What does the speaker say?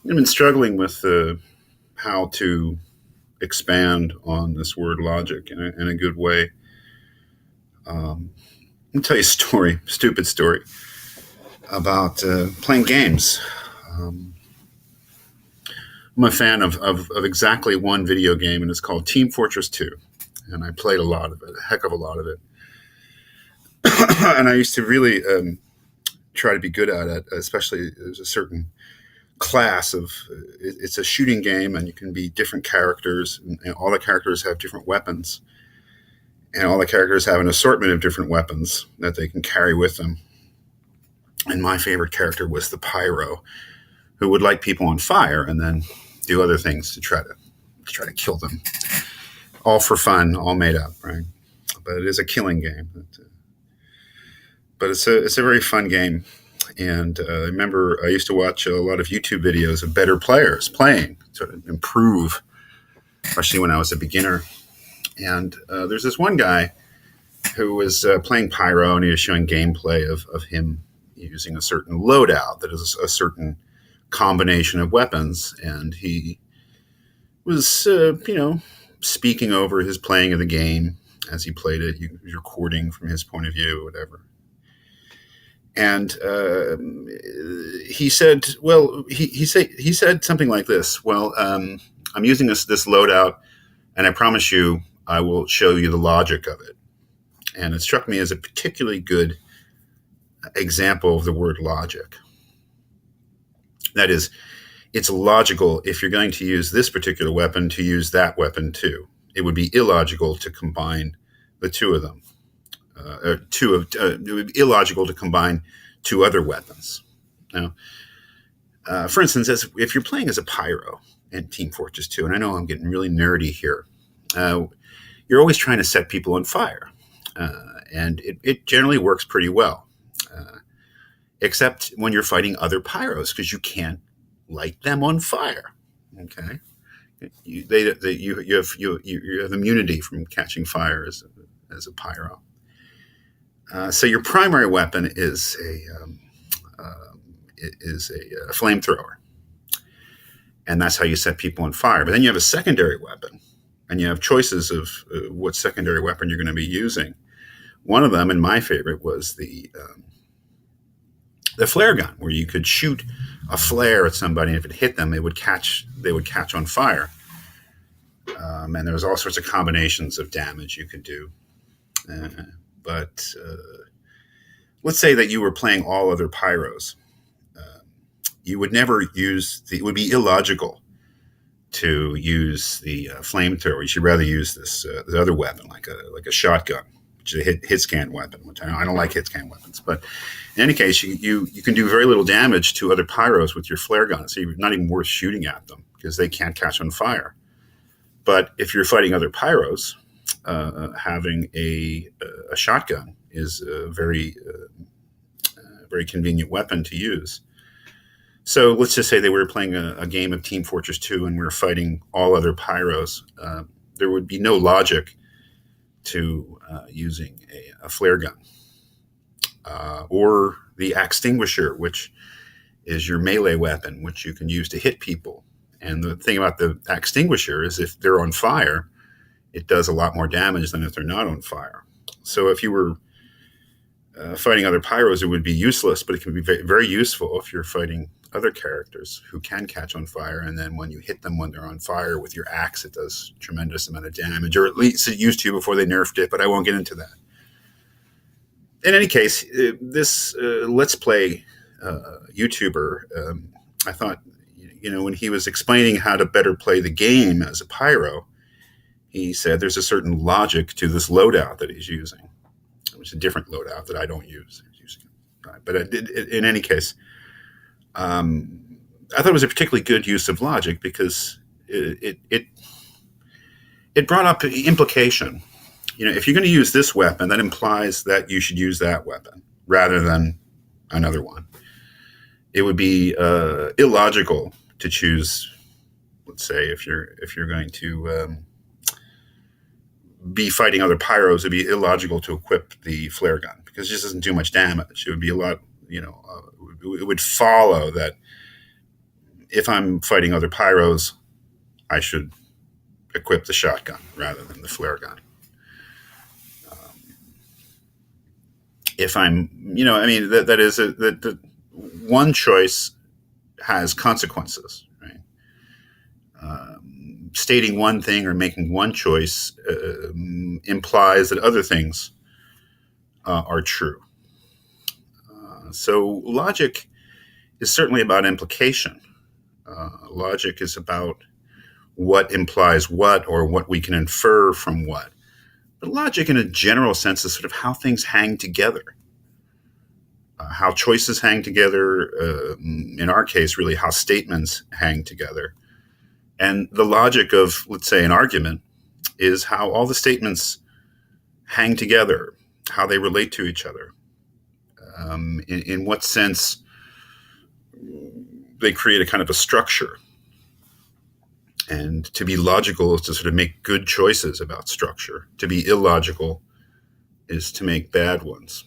I've been struggling with how to expand on this word logic in a good way. I'll tell you a story, stupid story, about playing games. Um, I'm a fan of exactly one video game, and it's called Team Fortress 2. And I played a lot of it, a heck of a lot of it. And I used to really try to be good at it, especially there's a certain class of it's a shooting game, and you can be different characters, and all the characters have different weapons, and all the characters have an assortment of different weapons that they can carry with them. And my favorite character was the Pyro, who would light people on fire and then do other things to try to kill them, all for fun, all made up, right? But it is a killing game. But it's a very fun game. And I remember I used to watch a lot of YouTube videos of better players playing to improve, especially when I was a beginner. And there's this one guy who was playing Pyro, and he was showing gameplay of him using a certain loadout that is a certain combination of weapons. And he was, speaking over his playing of the game as he played it. He was recording from his point of view, or whatever. And he said, "Well, he said something like this. Well, I'm using this loadout, and I promise you, I will show you the logic of it." And it struck me as a particularly good example of the word logic. That is, it's logical if you're going to use this particular weapon to use that weapon too. It would be illogical to combine the two of them. It would be illogical to combine two other weapons. Now, for instance, if you're playing as a Pyro in Team Fortress 2, and I know I'm getting really nerdy here, you're always trying to set people on fire. And it generally works pretty well, except when you're fighting other Pyros, because you can't light them on fire. Okay, you have immunity from catching fire as a Pyro. So your primary weapon is a flamethrower, and that's how you set people on fire. But then you have a secondary weapon, and you have choices of what secondary weapon you're going to be using. One of them, and my favorite, was the flare gun, where you could shoot a flare at somebody, and if it hit them, they would catch on fire. And there's all sorts of combinations of damage you could do. But let's say that you were playing all other Pyros. You would never it would be illogical to use the flamethrower. You should rather use this other weapon, like a shotgun, which is a hit scan weapon. Which I don't like hit scan weapons, but in any case, you can do very little damage to other Pyros with your flare gun. So you're not even worth shooting at them because they can't catch on fire. But if you're fighting other Pyros, having a shotgun is a very convenient weapon to use. So let's just say they were playing a game of Team Fortress 2 and we were fighting all other Pyros. There would be no logic to using a flare gun or the extinguisher, which is your melee weapon, which you can use to hit people. And the thing about the extinguisher is if they're on fire, it does a lot more damage than if they're not on fire. So if you were fighting other Pyros, it would be useless, but it can be very, very useful if you're fighting other characters who can catch on fire. And then when you hit them when they're on fire with your axe, it does a tremendous amount of damage, or at least it used to before they nerfed it, but I won't get into that. In any case, this Let's Play YouTuber, I thought, when he was explaining how to better play the game as a Pyro, he said there's a certain logic to this loadout that he's using. It's a different loadout that I don't use. But in any case, I thought it was a particularly good use of logic because it brought up implication. If you're going to use this weapon, that implies that you should use that weapon rather than another one. It would be illogical to choose. Let's say if you're going to be fighting other Pyros, it'd be illogical to equip the flare gun because it just doesn't do much damage. It would be a lot. It would follow that if I'm fighting other pyros, I should equip the shotgun rather than the flare gun. If I'm, I mean, that is that one choice has consequences, right? Stating one thing or making one choice implies that other things are true. So logic is certainly about implication. Logic is about what implies what, or what we can infer from what. But logic, in a general sense, is sort of how things hang together, how choices hang together. In our case, really, how statements hang together. And the logic of, let's say, an argument is how all the statements hang together, how they relate to each other, in what sense they create a kind of a structure. And to be logical is to sort of make good choices about structure. To be illogical is to make bad ones.